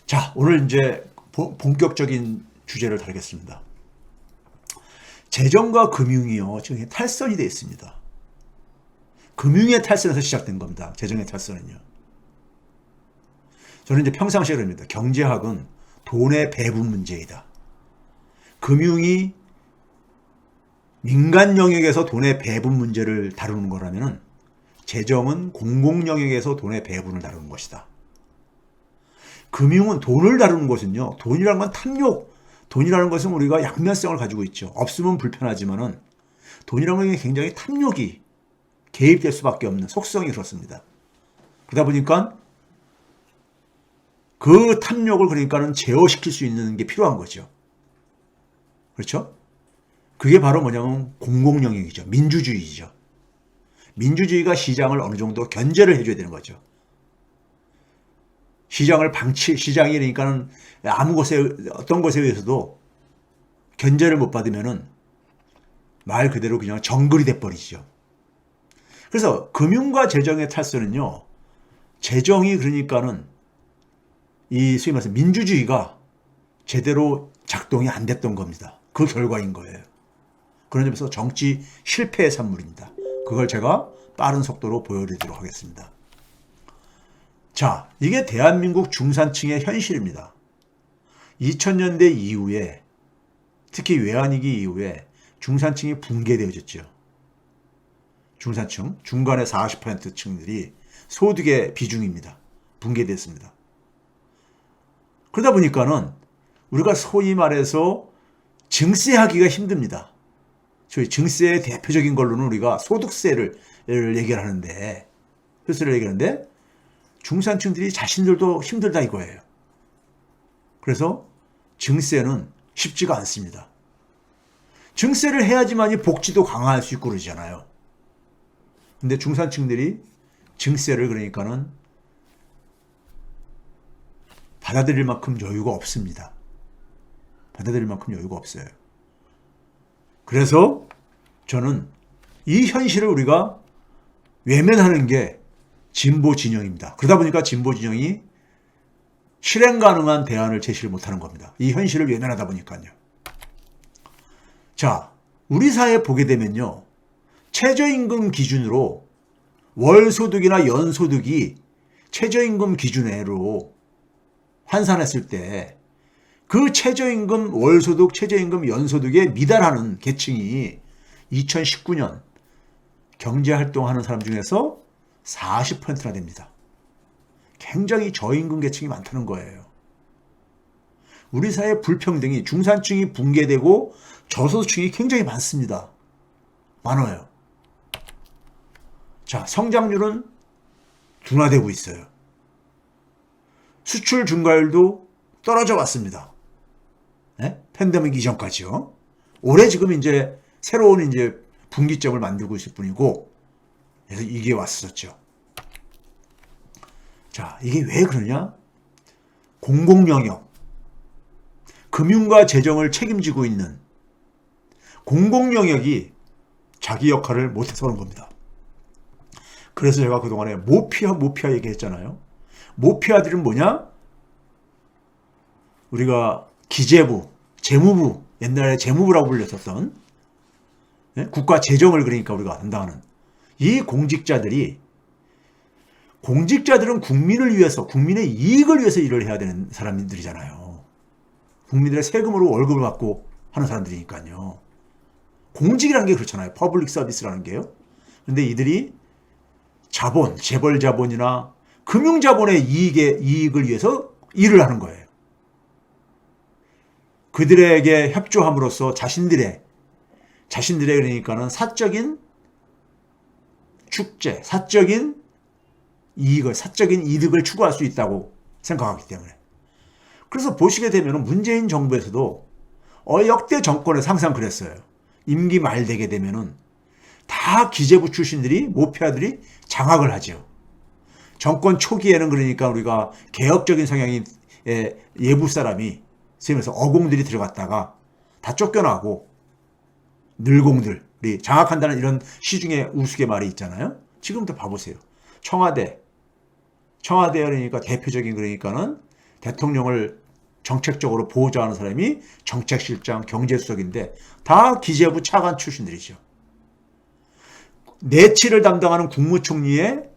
자, 오늘 이제 본격적인 주제를 다루겠습니다. 재정과 금융이요, 지금 탈선이 되어 있습니다. 금융의 탈선에서 시작된 겁니다. 재정의 탈선은요. 저는 이제 평상시에 그럽니다. 경제학은 돈의 배분 문제이다. 금융이 민간 영역에서 돈의 배분 문제를 다루는 거라면 재정은 공공 영역에서 돈의 배분을 다루는 것이다. 금융은 돈을 다루는 것은요, 돈이라는 건 탐욕, 돈이라는 것은 우리가 양면성을 가지고 있죠. 없으면 불편하지만은 돈이라는 건 굉장히 탐욕이 개입될 수밖에 없는 속성이 그렇습니다. 그러다 보니까 그 탐욕을 그러니까는 제어시킬 수 있는 게 필요한 거죠. 그렇죠? 그게 바로 뭐냐면 공공 영역이죠. 민주주의죠. 민주주의가 시장을 어느 정도 견제를 해줘야 되는 거죠. 시장이 그러니까는 아무 곳에, 어떤 것에 의해서도 견제를 못 받으면은 말 그대로 그냥 정글이 돼버리죠. 그래서 금융과 재정의 탈선은요, 재정이 그러니까는 소위 말해서 민주주의가 제대로 작동이 안 됐던 겁니다. 그 결과인 거예요. 그런 점에서 정치 실패의 산물입니다. 그걸 제가 빠른 속도로 보여드리도록 하겠습니다. 자, 이게 대한민국 중산층의 현실입니다. 2000년대 이후에, 특히 외환위기 이후에 중산층이 붕괴되어졌죠. 중산층, 중간의 40% 층들이 소득의 비중입니다. 붕괴됐습니다. 그러다 보니까는 우리가 소위 말해서 증세하기가 힘듭니다. 저희 증세의 대표적인 걸로는 우리가 소득세를 얘기를 하는데, 소득세를 얘기하는데, 중산층들이 자신들도 힘들다 이거예요. 그래서 증세는 쉽지가 않습니다. 증세를 해야지만이 복지도 강화할 수 있고 그러잖아요. 근데 중산층들이 증세를 그러니까는 받아들일 만큼 여유가 없습니다. 받아들일 만큼 여유가 없어요. 그래서 저는 이 현실을 우리가 외면하는 게 진보 진영입니다. 그러다 보니까 진보 진영이 실행 가능한 대안을 제시를 못하는 겁니다. 이 현실을 외면하다 보니까요. 자, 우리 사회에 보게 되면요, 최저임금 기준으로 월소득이나 연소득이 최저임금 기준으로 환산했을 때 그 최저임금, 월소득, 최저임금, 연소득에 미달하는 계층이 2019년 경제활동하는 사람 중에서 40%나 됩니다. 굉장히 저임금 계층이 많다는 거예요. 우리 사회 불평등이, 중산층이 붕괴되고 저소득층이 굉장히 많습니다. 많아요. 자, 성장률은 둔화되고 있어요. 수출 증가율도 떨어져 왔습니다. 네? 팬데믹 이전까지요. 올해 지금 이제 새로운 이제 분기점을 만들고 있을 뿐이고, 그래서 이게 왔었죠. 자, 이게 왜 그러냐? 공공영역, 금융과 재정을 책임지고 있는 공공영역이 자기 역할을 못해서 그런 겁니다. 그래서 제가 그동안에 모피아 얘기했잖아요. 모피아들은 뭐냐? 우리가 기재부, 재무부, 옛날에 재무부라고 불렸었던, 국가 재정을 그러니까 우리가 담당하는 이 공직자들은 국민을 위해서, 국민의 이익을 위해서 일을 해야 되는 사람들이잖아요. 국민들의 세금으로 월급을 받고 하는 사람들이니까요. 공직이라는 게 그렇잖아요. 퍼블릭 서비스라는 게요. 근데 이들이 자본, 재벌 자본이나 금융 자본의 이익을 위해서 일을 하는 거예요. 그들에게 협조함으로써 자신들의 그러니까는 사적인 축제, 사적인 이득을 추구할 수 있다고 생각하기 때문에. 그래서 보시게 되면 문재인 정부에서도 역대 정권에서 항상 그랬어요. 임기 말 되게 되면은 다 기재부 출신들이, 모피아들이 장악을 하죠. 정권 초기에는 그러니까 우리가 개혁적인 성향인 예부 사람이, 그래서 어공들이 들어갔다가 다 쫓겨나고 늘공들이 장악한다는 이런 시중에 우스갯말이 있잖아요. 지금도 봐보세요. 청와대 그러니까 대표적인 그러니까는 대통령을 정책적으로 보좌하는 사람이 정책실장, 경제수석인데 다 기재부 차관 출신들이죠. 내치를 담당하는 국무총리의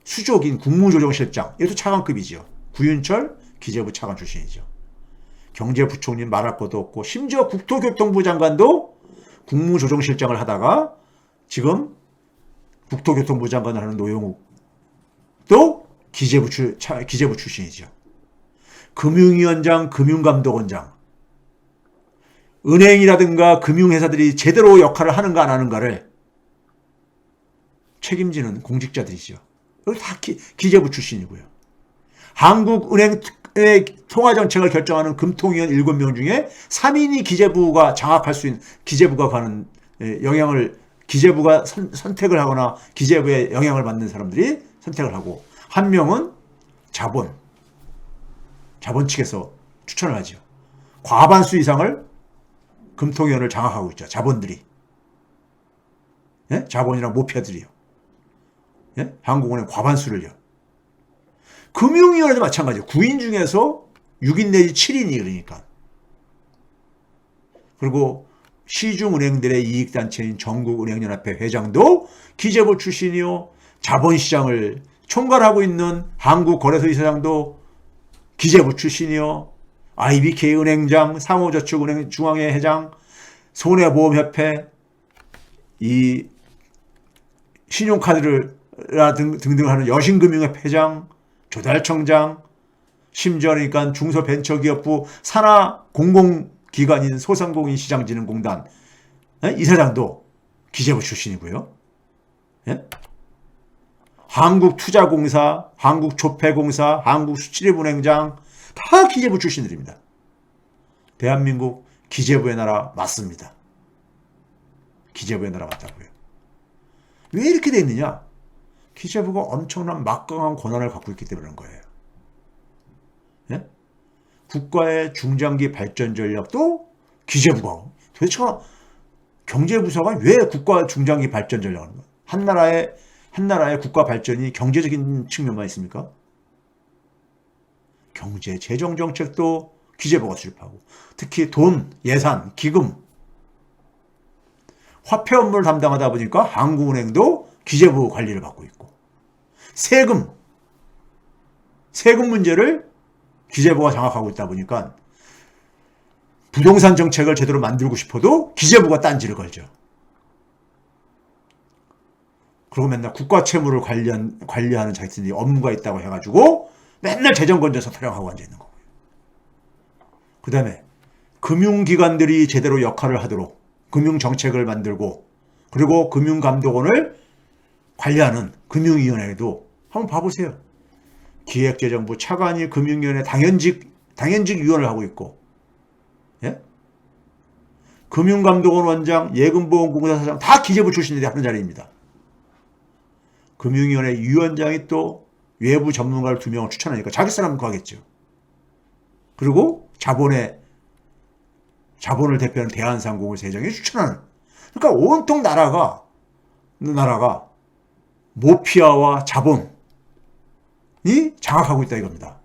수족인 국무조정실장, 이것도 차관급이죠. 구윤철 기재부 차관 출신이죠. 경제부총리 말할 것도 없고 심지어 국토교통부 장관도 국무조정실장을 하다가 지금 국토교통부 장관을 하는 노영욱도 기재부 출신이죠. 금융위원장, 금융감독원장, 은행이라든가 금융회사들이 제대로 역할을 하는가 안 하는가를 책임지는 공직자들이죠. 여기 다 기재부 출신이고요. 한국은행의 통화정책을 결정하는 금통위원 7명 중에 3인이 기재부가 장악할 수 있는, 기재부가 가는 영향을, 기재부가 선택을 하거나 기재부의 영향을 받는 사람들이 선택을 하고, 한 명은 자본 측에서 추천을 하죠. 과반수 이상을 금통위원을 장악하고 있죠. 자본들이. 예? 자본이랑 모피아들이요. 예? 한국은행 과반수를요. 금융위원회도 마찬가지예요. 9인 중에서 6인 내지 7인이 그러니까. 그리고 시중은행들의 이익단체인 전국은행연합회 회장도 기재부 출신이요. 자본시장을 총괄하고 있는 한국거래소 이사장도 기재부 출신이요. IBK 은행장, 상호저축은행 중앙회 회장, 손해보험협회, 이 신용카드를 등등 하는 여신금융협회 회장, 조달청장, 심지어 그러니까 중소벤처기업부 산하 공공기관인 소상공인시장진흥공단 이사장도 기재부 출신이고요. 예? 한국투자공사, 한국조폐공사, 한국수출입은행장 다 기재부 출신들입니다. 대한민국 기재부의 나라 맞습니다. 기재부의 나라 맞다고요. 왜 이렇게 돼 있느냐? 기재부가 엄청난 막강한 권한을 갖고 있기 때문에 그런 거예요. 예? 국가의 중장기 발전 전략도 기재부가, 도대체 경제부서가 왜 국가 중장기 발전 전략을 하는 거예요? 한 나라의 국가 발전이 경제적인 측면만 있습니까? 경제, 재정 정책도 기재부가 수립하고, 특히 돈, 예산, 기금, 화폐 업무를 담당하다 보니까 한국은행도 기재부 관리를 받고 있고, 세금 문제를 기재부가 장악하고 있다 보니까 부동산 정책을 제대로 만들고 싶어도 기재부가 딴지를 걸죠. 그리고 맨날 국가 채무를 관리하는 자기들이 업무가 있다고 해가지고 맨날 재정건전서 타령하고 앉아있는 거고요. 그 다음에 금융기관들이 제대로 역할을 하도록 금융정책을 만들고, 그리고 금융감독원을 관리하는 금융위원회도 한번 봐보세요. 기획재정부 차관이 금융위원회 당연직 위원을 하고 있고, 예? 금융감독원 원장, 예금보험공사 사장 다 기재부 출신들이 하는 자리입니다. 금융위원회 위원장이 또 외부 전문가를 2명을 추천하니까 자기 사람은 구하겠죠. 그리고 자본을 대표하는 대한상공회사 회장이 추천하는. 그러니까 온통 나라가 모피아와 자본이 장악하고 있다 이겁니다.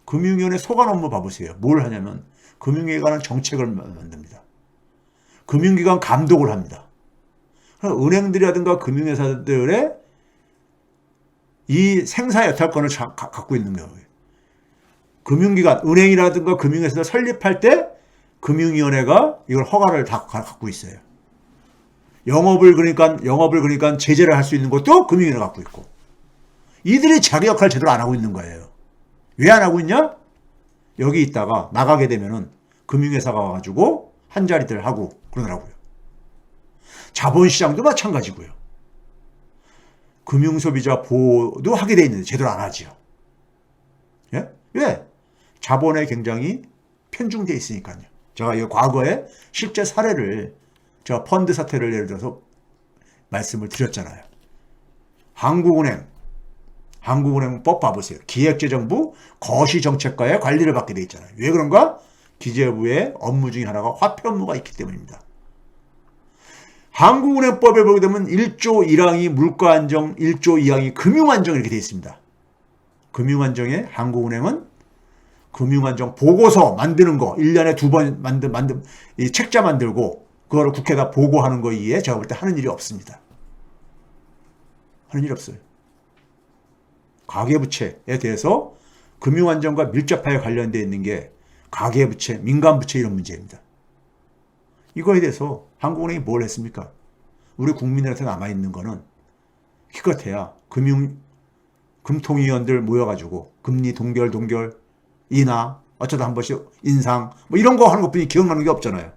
금융위원회 소관 업무 봐보세요. 뭘 하냐면 금융에 관한 정책을 만듭니다. 금융기관 감독을 합니다. 은행들이라든가 금융회사들의 이 생사 여탈권을 갖고 있는 거예요. 금융기관, 은행이라든가 금융회사를 설립할 때 금융위원회가 이걸 허가를 다 갖고 있어요. 영업을 그러니까 제재를 할 수 있는 것도 금융위원회가 갖고 있고, 이들이 자기 역할을 제대로 안 하고 있는 거예요. 왜 안 하고 있냐? 여기 있다가 나가게 되면은 금융회사가 와가지고 한 자리들 하고 그러더라고요. 자본시장도 마찬가지고요. 금융소비자 보호도 하게 돼 있는데 제대로 안 하지요. 예? 왜? 자본에 굉장히 편중되어 있으니까요. 제가 이 과거에 실제 사례를, 제가 펀드 사태를 예를 들어서 말씀을 드렸잖아요. 한국은행법 봐보세요. 기획재정부 거시정책과의 관리를 받게 돼 있잖아요. 왜 그런가? 기재부의 업무 중에 하나가 화폐 업무가 있기 때문입니다. 한국은행법에 보게 되면 1조 1항이 물가안정, 1조 2항이 금융안정 이렇게 되어 있습니다. 금융안정에 한국은행은 금융안정 보고서 만드는 거 1년에 2번 이 책자 만들고 그거를 국회에다 보고하는 거 이외에 제가 볼 때 하는 일이 없습니다. 하는 일이 없어요. 가계부채에 대해서 금융안정과 밀접하게 관련되어 있는 게 가계부채, 민간부채 이런 문제입니다. 이거에 대해서 한국은행이 뭘 했습니까? 우리 국민들한테 남아있는 거는 기껏해야 금통위원들 모여가지고 금리 동결 인하 어쩌다 한 번씩 인상 뭐 이런 거 하는 것뿐이 기억나는 게 없잖아요.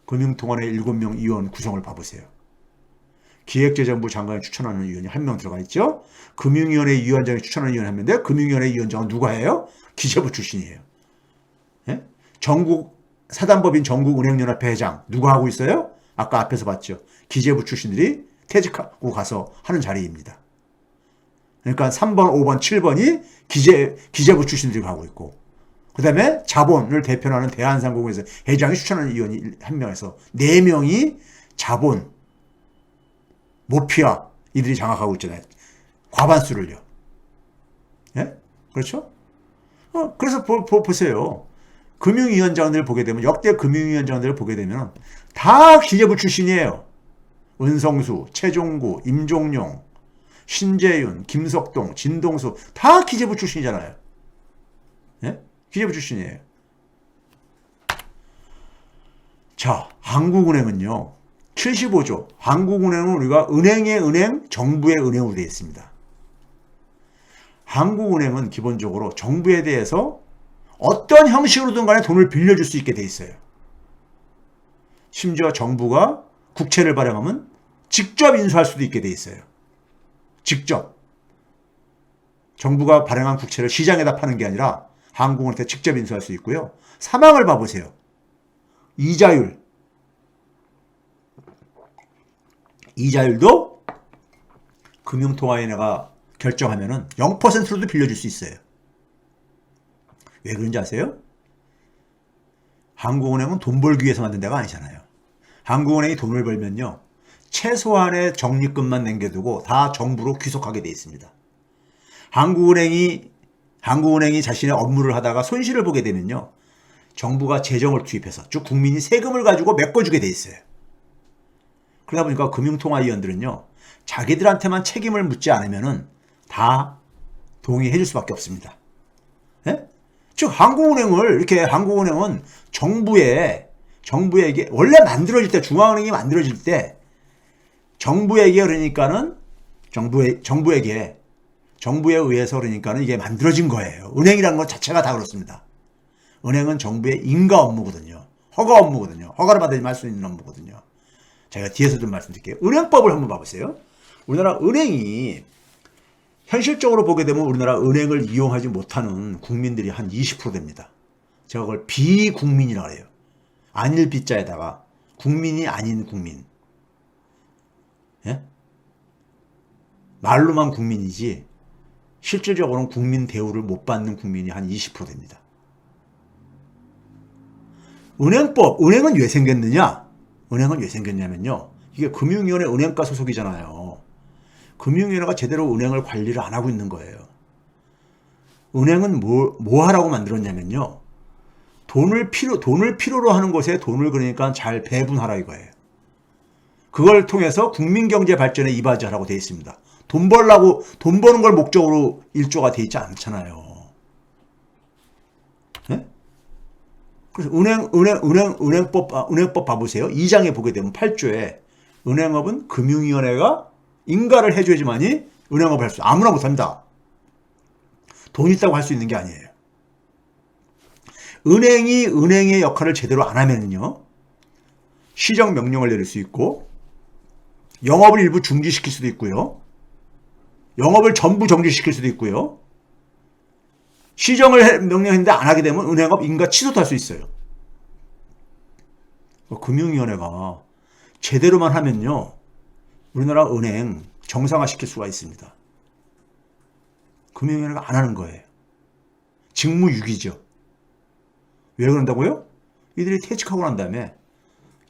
금융통화의 7명 위원 구성을 봐보세요. 기획재정부 장관이 추천하는 위원이 1명 들어가 있죠. 금융위원회 위원장이 추천하는 위원이 1명인데 금융위원회 위원장은 누가 해요? 기재부 출신이에요. 예? 사단법인 전국은행연합회 회장 누가 하고 있어요? 아까 앞에서 봤죠. 기재부 출신들이 퇴직하고 가서 하는 자리입니다. 그러니까 3번, 5번, 7번이 기재부 출신들이 하고 있고 그 다음에 자본을 대표하는 대한상공회에서 회장이 추천하는 위원이 1명에서 4명이 자본, 모피아 이들이 장악하고 있잖아요. 과반수를요. 예? 그렇죠? 그래서 보세요. 금융위원장들 보게 되면 역대 금융위원장들을 보게 되면 다 기재부 출신이에요. 은성수, 최종구, 임종용, 신재윤, 김석동, 진동수 다 기재부 출신이잖아요. 예? 기재부 출신이에요. 자, 한국은행은요. 75조. 한국은행은 우리가 은행의 은행, 정부의 은행으로 되어 있습니다. 한국은행은 기본적으로 정부에 대해서 어떤 형식으로든 간에 돈을 빌려줄 수 있게 돼 있어요. 심지어 정부가 국채를 발행하면 직접 인수할 수도 있게 돼 있어요. 직접. 정부가 발행한 국채를 시장에다 파는 게 아니라 한국은행한테 직접 인수할 수 있고요. 사망을 봐보세요. 이자율도 금융통화위원회가 결정하면은 0%로도 빌려줄 수 있어요. 왜 그런지 아세요? 한국은행은 돈 벌기 위해서 만든 데가 아니잖아요. 한국은행이 돈을 벌면요. 최소한의 적립금만 남겨두고 다 정부로 귀속하게 돼 있습니다. 한국은행이 자신의 업무를 하다가 손실을 보게 되면요. 정부가 재정을 투입해서 쭉 국민이 세금을 가지고 메꿔주게 돼 있어요. 그러다 보니까 금융통화위원들은요. 자기들한테만 책임을 묻지 않으면은 다 동의해 줄 수밖에 없습니다. 예? 즉 한국은행은 정부에게 원래 만들어질 때 중앙은행이 만들어질 때 정부에게 그러니까는 정부에 의해서 그러니까는 이게 만들어진 거예요. 은행이라는 것 자체가 다 그렇습니다. 은행은 정부의 인가 업무거든요. 허가 업무거든요. 허가를 받아야지 할 수 있는 업무거든요. 제가 뒤에서 좀 말씀드릴게요. 은행법을 한번 봐보세요. 우리나라 은행이 현실적으로 보게 되면 우리나라 은행을 이용하지 못하는 국민들이 한 20% 됩니다. 제가 그걸 비국민이라고 해요. 아닐 비자에다가 국민이 아닌 국민. 예? 말로만 국민이지 실질적으로는 국민 대우를 못 받는 국민이 한 20% 됩니다. 은행은 왜 생겼느냐? 은행은 왜 생겼냐면요. 이게 금융위원회 은행가 소속이잖아요. 금융위원회가 제대로 은행을 관리를 안 하고 있는 거예요. 은행은 뭐 하라고 만들었냐면요. 돈을 필요로 하는 곳에 돈을 그러니까 잘 배분하라 이거예요. 그걸 통해서 국민 경제 발전에 이바지하라고 되어 있습니다. 돈 버는 걸 목적으로 일조가 되어 있지 않잖아요. 네? 그래서 은행법 봐보세요. 2장에 보게 되면 8조에 은행업은 금융위원회가 인가를 해줘야지만이 은행업을 할 수, 아무나 못합니다. 돈 있다고 할 수 있는 게 아니에요. 은행이 은행의 역할을 제대로 안 하면요. 시정명령을 내릴 수 있고, 영업을 일부 중지시킬 수도 있고요. 영업을 전부 정지시킬 수도 있고요. 시정을 명령했는데 안 하게 되면 은행업 인가 취소도 할 수 있어요. 금융위원회가 제대로만 하면요. 우리나라 은행 정상화시킬 수가 있습니다. 금융위원회가 안 하는 거예요. 직무유기죠. 왜 그런다고요? 이들이 퇴직하고 난 다음에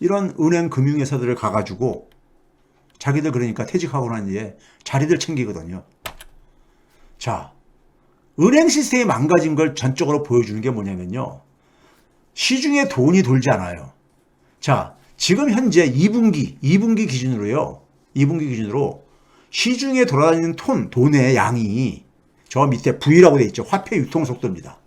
이런 은행 금융회사들을 가가지고 자기들 그러니까 퇴직하고 난 뒤에 자리들 챙기거든요. 자, 은행 시스템이 망가진 걸 전적으로 보여주는 게 뭐냐면요. 시중에 돈이 돌지 않아요. 자, 지금 현재 2분기 기준으로요. 2분기 기준으로 시중에 돌아다니는 돈의 양이 저 밑에 V라고 되어 있죠. 화폐 유통 속도입니다.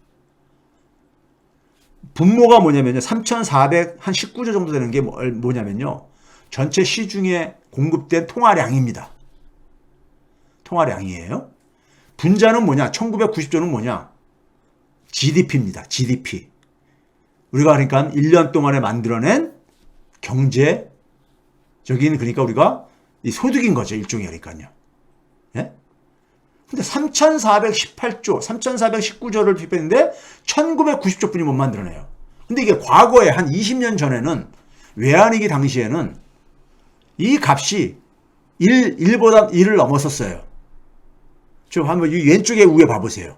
분모가 뭐냐면요. 3,419조 정도 되는 게 뭐냐면요. 전체 시중에 공급된 통화량입니다. 통화량이에요. 분자는 뭐냐? 1990조는 뭐냐? GDP입니다. GDP. 우리가 그러니까 1년 동안에 만들어낸 경제적인, 그러니까 우리가 이 소득인 거죠. 일종의. 그러니까요. 예? 근데 3,418조, 3,419조를 투입했는데 1,990조 뿐이 못 만들어내요. 근데 이게 과거에 한 20년 전에는 외환위기 당시에는 이 값이 1보다 1을 넘었었어요. 좀 한번 이 왼쪽에 위에 봐보세요.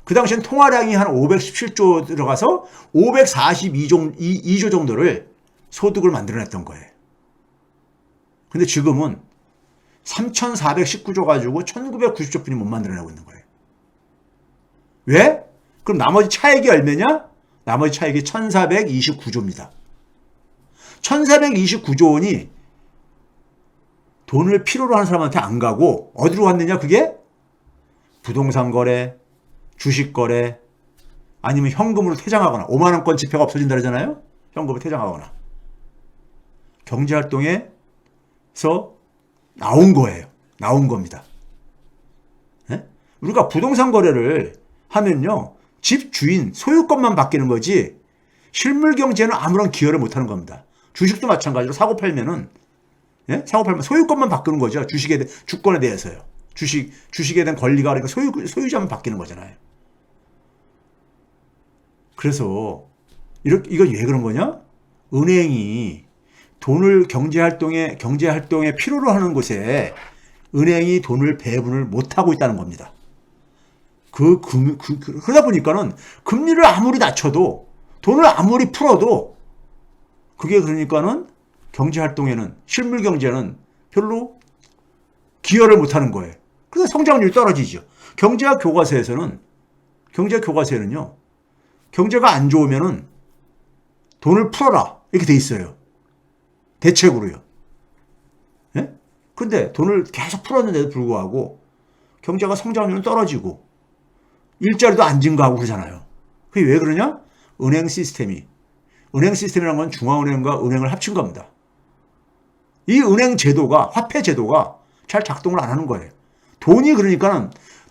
그 당시엔 통화량이 한 517조 들어가서 542조 정도를 소득을 만들어냈던 거예요. 근데 지금은 3,419조 가지고 1,990조 뿐이 못 만들어내고 있는 거예요. 왜? 그럼 나머지 차액이 얼마냐? 나머지 차액이 1,429조입니다. 1,429조 원이 돈을 필요로 하는 사람한테 안 가고 어디로 갔느냐? 그게 부동산 거래, 주식 거래, 아니면 현금으로 퇴장하거나 5만 원권 지폐가 없어진다 그러잖아요. 현금으로 퇴장하거나 경제활동에서 나온 거예요. 나온 겁니다. 네? 우리가 부동산 거래를 하면요. 집 주인 소유권만 바뀌는 거지 실물 경제는 아무런 기여를 못하는 겁니다. 주식도 마찬가지로 사고 팔면은 사고 팔면 소유권만 바꾸는 거죠. 주권에 대해서요. 주식에 대한 권리가 그러니까 소유자만 바뀌는 거잖아요. 그래서 이거 왜 그런 거냐? 은행이 돈을 경제활동에 필요로 하는 곳에 은행이 돈을 배분을 못하고 있다는 겁니다. 그러다 보니까는 금리를 아무리 낮춰도 돈을 아무리 풀어도 그게 그러니까는 경제활동에는 실물 경제는 별로 기여를 못하는 거예요. 그래서 성장률이 떨어지죠. 경제학 교과서에는요. 경제가 안 좋으면은 돈을 풀어라 이렇게 돼 있어요. 대책으로요. 예? 근데 돈을 계속 풀었는데도 불구하고 경제가 성장률은 떨어지고 일자리도 안 증가하고 그러잖아요. 그게 왜 그러냐? 은행 시스템이라는 건 중앙은행과 은행을 합친 겁니다. 이 은행 제도가, 화폐 제도가 잘 작동을 안 하는 거예요.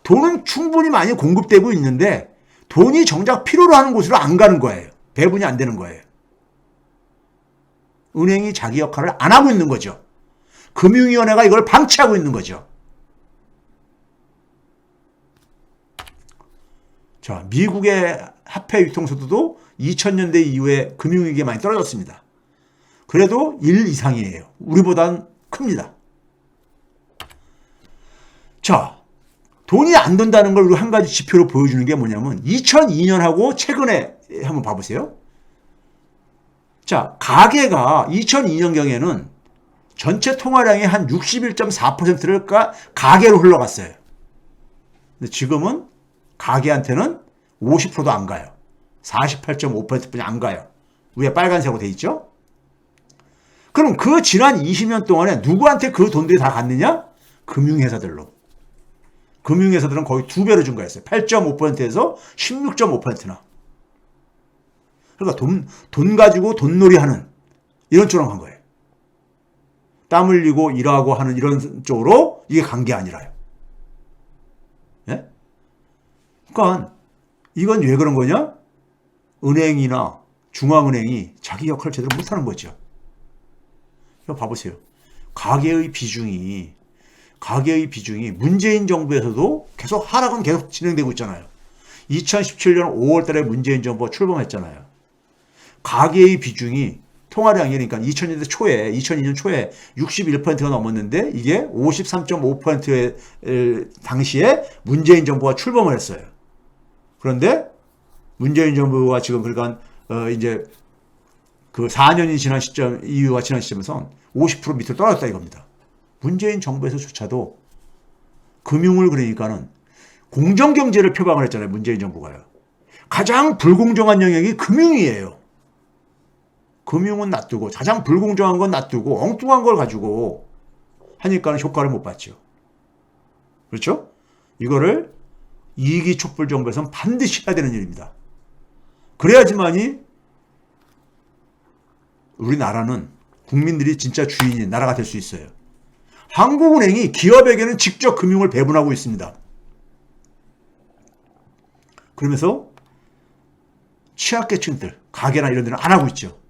돈은 충분히 많이 공급되고 있는데 돈이 정작 필요로 하는 곳으로 안 가는 거예요. 배분이 안 되는 거예요. 은행이 자기 역할을 안 하고 있는 거죠. 금융위원회가 이걸 방치하고 있는 거죠. 자, 미국의 화폐 유통소득도 2000년대 이후에 금융위기에 많이 떨어졌습니다. 그래도 1 이상이에요. 우리보다는 큽니다. 자, 돈이 안 돈다는 걸 우리 한 가지 지표로 보여주는 게 뭐냐면 2002년하고 최근에 한번 봐보세요. 자, 가계가 2002년경에는 전체 통화량의 한 61.4%를 가계로 흘러갔어요. 근데 지금은 가계한테는 50%도 안 가요. 48.5%뿐이 안 가요. 위에 빨간색으로 돼 있죠? 그럼 그 지난 20년 동안에 누구한테 그 돈들이 다 갔느냐? 금융회사들로. 금융회사들은 거의 2배로 증가했어요. 8.5%에서 16.5%나. 그러니까 돈 가지고 돈놀이 하는 이런 쪽으로 간 거예요. 땀 흘리고 일하고 하는 이런 쪽으로 이게 간 게 아니라요. 예? 그러니까 이건 왜 그런 거냐? 은행이나 중앙은행이 자기 역할을 제대로 못하는 거죠. 이거 봐보세요. 가계의 비중이 문재인 정부에서도 계속 하락은 계속 진행되고 있잖아요. 2017년 5월 달에 문재인 정부가 출범했잖아요. 가계의 비중이 통화량이 그러니까 2002년 초에 61%가 넘었는데 이게 53.5%의 당시에 문재인 정부가 출범을 했어요. 그런데 문재인 정부가 지금 그러니까 이제 그 4년이 지난 시점 이후가 지난 시점에선 50% 밑으로 떨어졌다 이겁니다. 문재인 정부에서조차도 금융을 그러니까는 공정경제를 표방을 했잖아요. 문재인 정부가요. 가장 불공정한 영역이 금융이에요. 금융은 놔두고 가장 불공정한 건 놔두고 엉뚱한 걸 가지고 하니까 효과를 못 봤죠. 그렇죠? 이거를 이기 촛불 정부에서는 반드시 해야 되는 일입니다. 그래야지만이 우리나라는 국민들이 진짜 주인인 나라가 될 수 있어요. 한국은행이 기업에게는 직접 금융을 배분하고 있습니다. 그러면서 취약계층들, 가게나 이런 데는 안 하고 있죠.